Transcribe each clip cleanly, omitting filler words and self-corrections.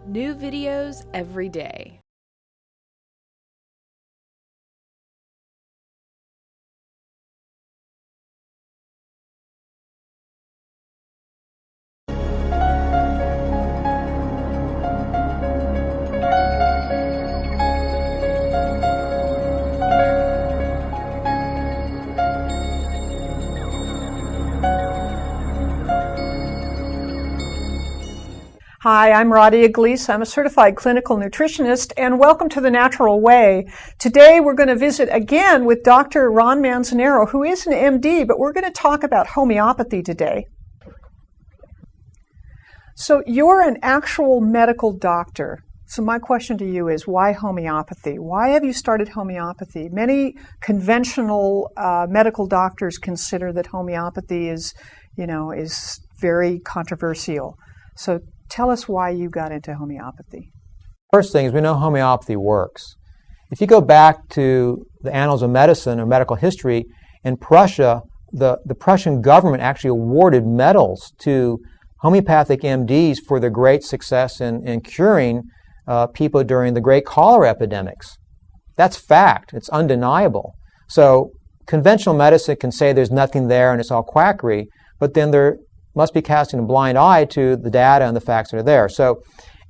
New videos every day. Hi, I'm Radhia Gleis. I'm a certified clinical nutritionist, and welcome to The Natural Way. Today we're going to visit again with Dr. Ron Manzanero, who is an MD, but we're going to talk about homeopathy today. So you're an actual medical doctor. So my question to you is, why homeopathy? Why have you started homeopathy? Many conventional medical doctors consider that homeopathy is very controversial. So tell us why you got into homeopathy. First thing is, we know homeopathy works. If you go back to the annals of medicine or medical history, in Prussia, the Prussian government actually awarded medals to homeopathic MDs for their great success in curing people during the great cholera epidemics. That's fact. It's undeniable. So conventional medicine can say there's nothing there and it's all quackery, but then there must be casting a blind eye to the data and the facts that are there. So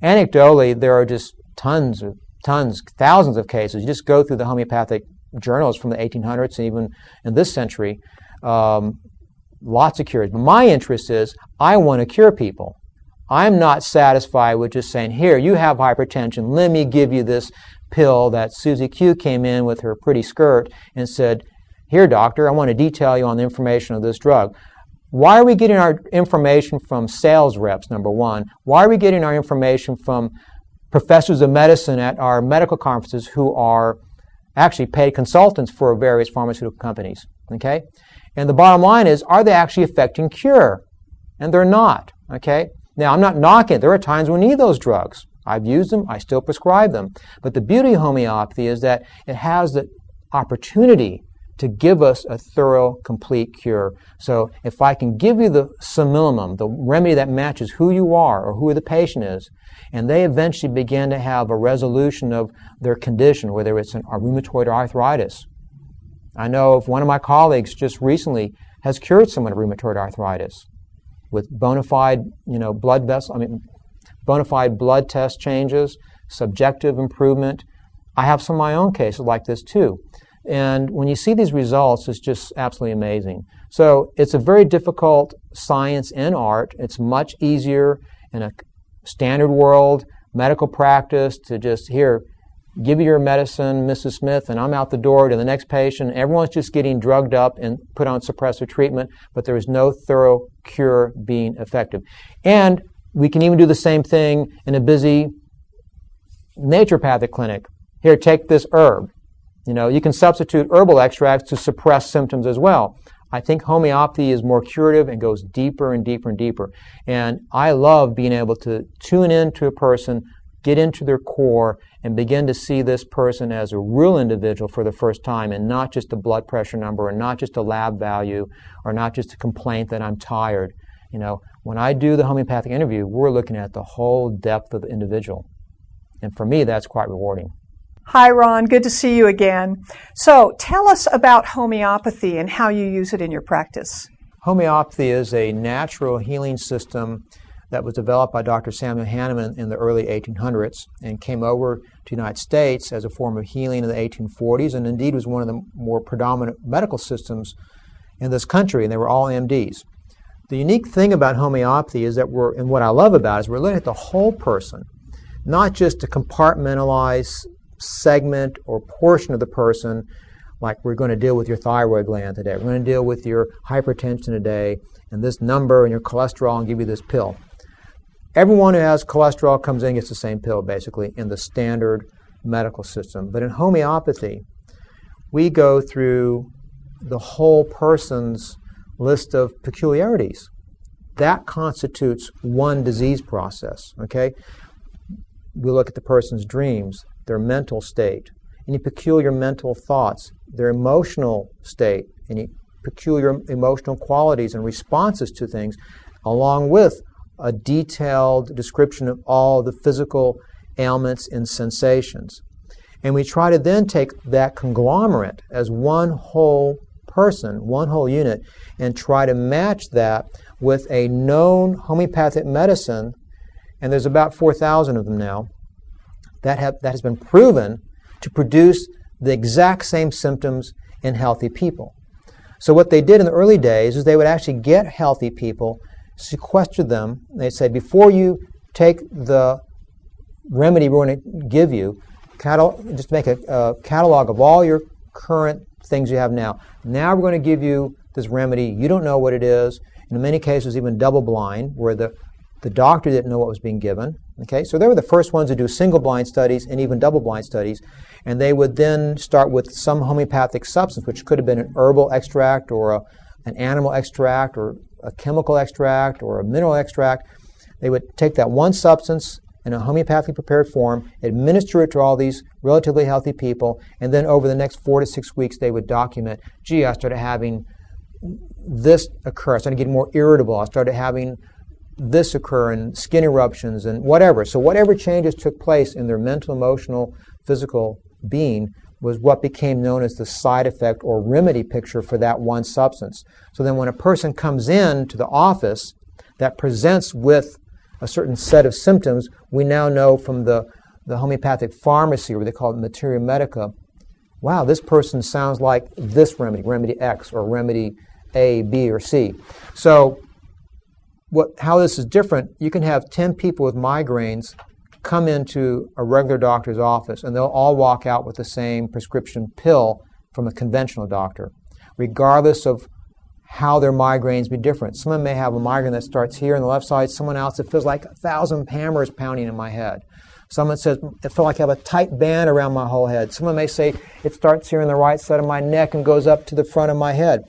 anecdotally, there are just thousands of cases. You just go through the homeopathic journals from the 1800s and even in this century, lots of cures. But my interest is, I want to cure people. I'm not satisfied with just saying, here, you have hypertension, let me give you this pill that Susie Q came in with her pretty skirt and said, here, doctor, I want to detail you on the information of this drug. Why are we getting our information from sales reps, number one? Why are we getting our information from professors of medicine at our medical conferences who are actually paid consultants for various pharmaceutical companies? Okay? And the bottom line is, are they actually affecting cure? And they're not. Okay? Now, I'm not knocking it. There are times we need those drugs. I've used them. I still prescribe them. But the beauty of homeopathy is that it has the opportunity to give us a thorough, complete cure. So if I can give you the simillimum, the remedy that matches who you are or who the patient is, and they eventually begin to have a resolution of their condition, whether it's a rheumatoid arthritis. I know of one of my colleagues just recently has cured someone of rheumatoid arthritis with bona fide blood test changes, subjective improvement. I have some of my own cases like this too. And when you see these results, it's just absolutely amazing. So it's a very difficult science and art. It's much easier in a standard world, medical practice, to just, here, give you your medicine, Mrs. Smith, and I'm out the door to the next patient. Everyone's just getting drugged up and put on suppressive treatment, but there is no thorough cure being effective. And we can even do the same thing in a busy naturopathic clinic. Here, take this herb. You can substitute herbal extracts to suppress symptoms as well. I think homeopathy is more curative and goes deeper and deeper and deeper. And I love being able to tune into a person, get into their core, and begin to see this person as a real individual for the first time, and not just a blood pressure number, or not just a lab value, or not just a complaint that I'm tired. When I do the homeopathic interview, we're looking at the whole depth of the individual. And for me, that's quite rewarding. Hi, Ron. Good to see you again. So tell us about homeopathy and how you use it in your practice. Homeopathy is a natural healing system that was developed by Dr. Samuel Hahnemann in the early 1800s and came over to the United States as a form of healing in the 1840s, and indeed was one of the more predominant medical systems in this country, and they were all MDs. The unique thing about homeopathy is that and what I love about it is we're looking at the whole person, not just a compartmentalized segment or portion of the person, like we're going to deal with your thyroid gland today, we're going to deal with your hypertension today, and this number and your cholesterol, and give you this pill. Everyone who has cholesterol comes in and gets the same pill, basically, in the standard medical system. But in homeopathy, we go through the whole person's list of peculiarities. That constitutes one disease process, okay? We look at the person's dreams, their mental state, any peculiar mental thoughts, their emotional state, any peculiar emotional qualities and responses to things, along with a detailed description of all the physical ailments and sensations. And we try to then take that conglomerate as one whole person, one whole unit, and try to match that with a known homeopathic medicine, and there's about 4,000 of them now, that has been proven to produce the exact same symptoms in healthy people. So what they did in the early days is they would actually get healthy people, sequester them. They'd say, before you take the remedy we're going to give you, just make a catalog of all your current things you have now. Now we're going to give you this remedy. You don't know what it is. In many cases, even double-blind, where the doctor didn't know what was being given. Okay, so they were the first ones to do single-blind studies and even double-blind studies, and they would then start with some homeopathic substance, which could have been an herbal extract or an animal extract or a chemical extract or a mineral extract. They would take that one substance in a homeopathically prepared form, administer it to all these relatively healthy people, and then over the next 4 to 6 weeks they would document, gee, I started having this occur, I started getting more irritable, I started having this occur, and skin eruptions and whatever. So whatever changes took place in their mental, emotional, physical being was what became known as the side effect or remedy picture for that one substance. So then when a person comes in to the office that presents with a certain set of symptoms, we now know from the homeopathic pharmacy, or they call it materia medica, wow, this person sounds like this remedy, remedy X, or remedy A, B, or C. So how this is different, you can have 10 people with migraines come into a regular doctor's office, and they'll all walk out with the same prescription pill from a conventional doctor, regardless of how their migraines be different. Someone may have a migraine that starts here on the left side, someone else it feels like 1,000 hammers pounding in my head. Someone says, it feels like I have a tight band around my whole head. Someone may say, it starts here on the right side of my neck and goes up to the front of my head.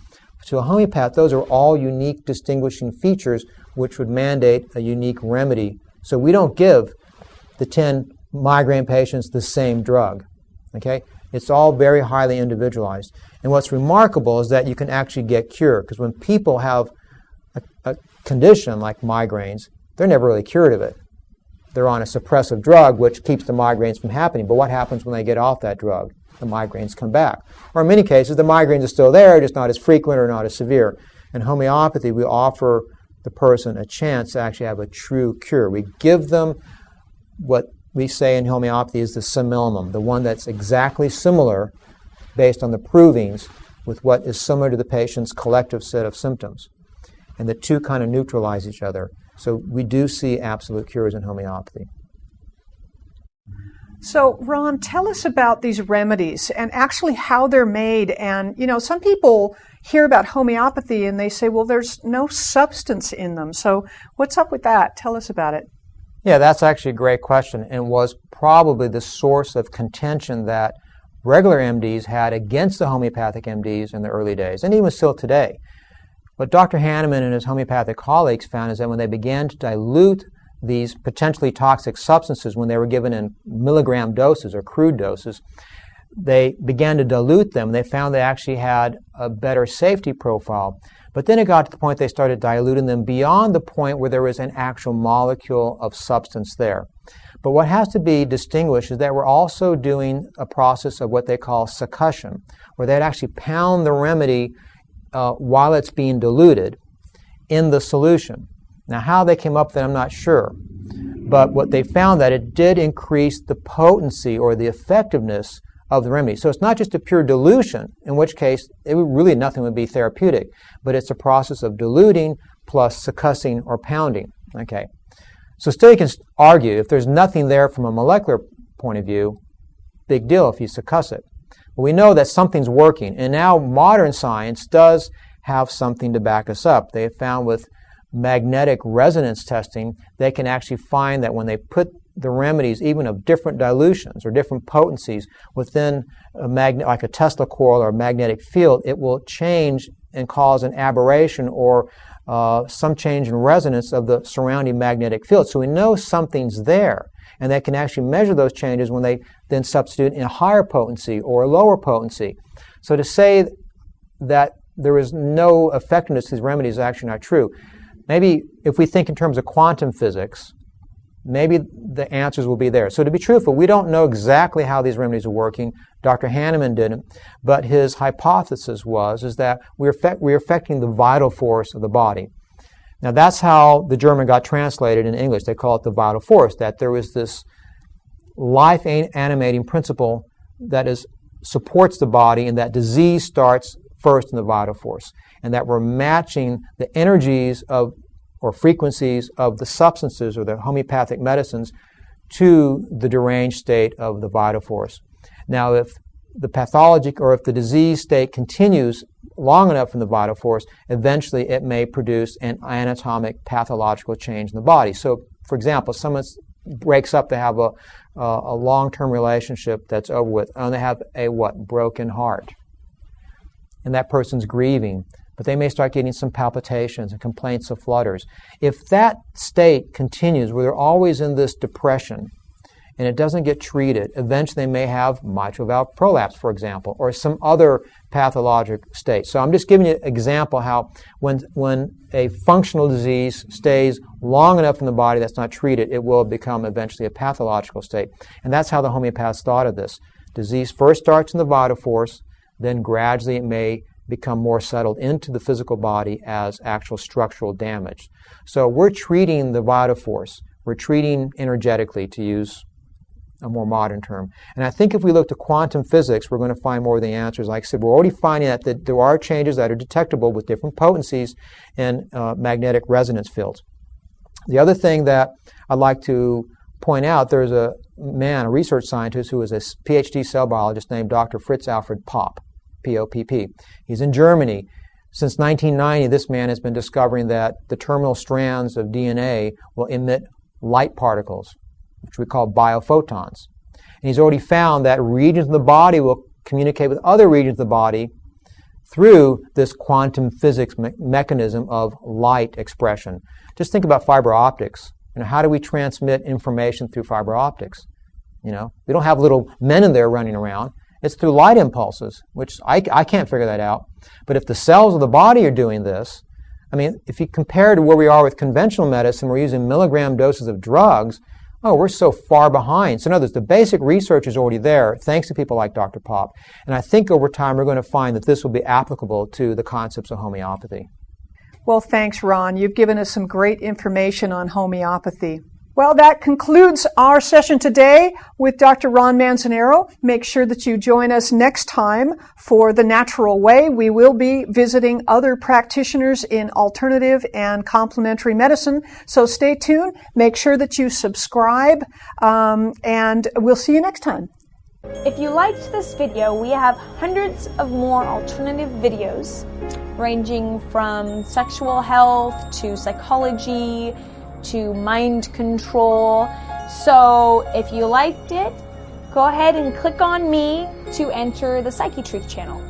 To a homeopath, those are all unique distinguishing features which would mandate a unique remedy. So we don't give the 10 migraine patients the same drug. Okay? It's all very highly individualized. And what's remarkable is that you can actually get cured, because when people have a condition like migraines, they're never really cured of it. They're on a suppressive drug which keeps the migraines from happening. But what happens when they get off that drug? The migraines come back. Or in many cases, the migraines are still there, just not as frequent or not as severe. In homeopathy, we offer the person a chance to actually have a true cure. We give them what we say in homeopathy is the simillimum, the one that's exactly similar based on the provings with what is similar to the patient's collective set of symptoms. And the two kind of neutralize each other. So we do see absolute cures in homeopathy. So, Ron, tell us about these remedies and actually how they're made. And, some people hear about homeopathy and they say, well, there's no substance in them. So what's up with that? Tell us about it. Yeah, that's actually a great question, and was probably the source of contention that regular MDs had against the homeopathic MDs in the early days, and even still today. What Dr. Hahnemann and his homeopathic colleagues found is that when they began to dilute these potentially toxic substances when they were given in milligram doses or crude doses, they began to dilute them. They found they actually had a better safety profile. But then it got to the point they started diluting them beyond the point where there was an actual molecule of substance there. But what has to be distinguished is that we're also doing a process of what they call succussion, where they'd actually pound the remedy while it's being diluted in the solution. Now, how they came up with that, I'm not sure. But what they found that it did increase the potency or the effectiveness of the remedy. So it's not just a pure dilution, in which case really nothing would be therapeutic, but it's a process of diluting plus succussing or pounding. Okay. So still you can argue if there's nothing there from a molecular point of view, big deal if you succuss it. But we know that something's working, and now modern science does have something to back us up. They have found with magnetic resonance testing, they can actually find that when they put the remedies, even of different dilutions or different potencies, within a like a Tesla coil or a magnetic field, it will change and cause an aberration or some change in resonance of the surrounding magnetic field. So we know something's there, and they can actually measure those changes when they then substitute in a higher potency or a lower potency. So to say that there is no effectiveness to these remedies is actually not true. maybe if we think in terms of quantum physics, maybe the answers will be there. So to be truthful, we don't know exactly how these remedies are working. Dr. Hahnemann didn't, but his hypothesis is that we're affecting the vital force of the body. Now that's how the German got translated in English. They call it the vital force, that there is this life animating principle that supports the body, and that disease starts first in the vital force, and that we're matching the energies or frequencies of the substances or the homeopathic medicines to the deranged state of the vital force. Now, if the pathologic or if the disease state continues long enough in the vital force, eventually it may produce an anatomic pathological change in the body. So, for example, someone breaks up to have a long-term relationship that's over with, and they have a broken heart. And that person's grieving, but they may start getting some palpitations and complaints of flutters. If that state continues, where they're always in this depression, and it doesn't get treated, eventually they may have mitral valve prolapse, for example, or some other pathologic state. So I'm just giving you an example how when a functional disease stays long enough in the body that's not treated, it will become eventually a pathological state. And that's how the homeopaths thought of this. Disease first starts in the vital force, then gradually it may become more settled into the physical body as actual structural damage. So we're treating the vital force. We're treating energetically, to use a more modern term. And I think if we look to quantum physics, we're going to find more of the answers. Like I said, we're already finding that there are changes that are detectable with different potencies in magnetic resonance fields. The other thing that I'd like to point out, there's a research scientist who is a PhD cell biologist named Dr. Fritz Alfred Popp, P-O-P-P. He's in Germany. Since 1990, this man has been discovering that the terminal strands of DNA will emit light particles, which we call biophotons. And he's already found that regions of the body will communicate with other regions of the body through this quantum physics mechanism of light expression. Just think about fiber optics. How do we transmit information through fiber optics? We don't have little men in there running around. It's through light impulses, which I can't figure that out. But if the cells of the body are doing this, if you compare to where we are with conventional medicine, we're using milligram doses of drugs, we're so far behind. So in other words, the basic research is already there, thanks to people like Dr. Popp. And I think over time we're going to find that this will be applicable to the concepts of homeopathy. Well, thanks, Ron. You've given us some great information on homeopathy. Well, that concludes our session today with Dr. Ron Manzanero. Make sure that you join us next time for The Natural Way. We will be visiting other practitioners in alternative and complementary medicine. So stay tuned. Make sure that you subscribe, and we'll see you next time. If you liked this video, we have hundreds of more alternative videos ranging from sexual health to psychology to mind control. So if you liked it, go ahead and click on me to enter the Psychetruth channel.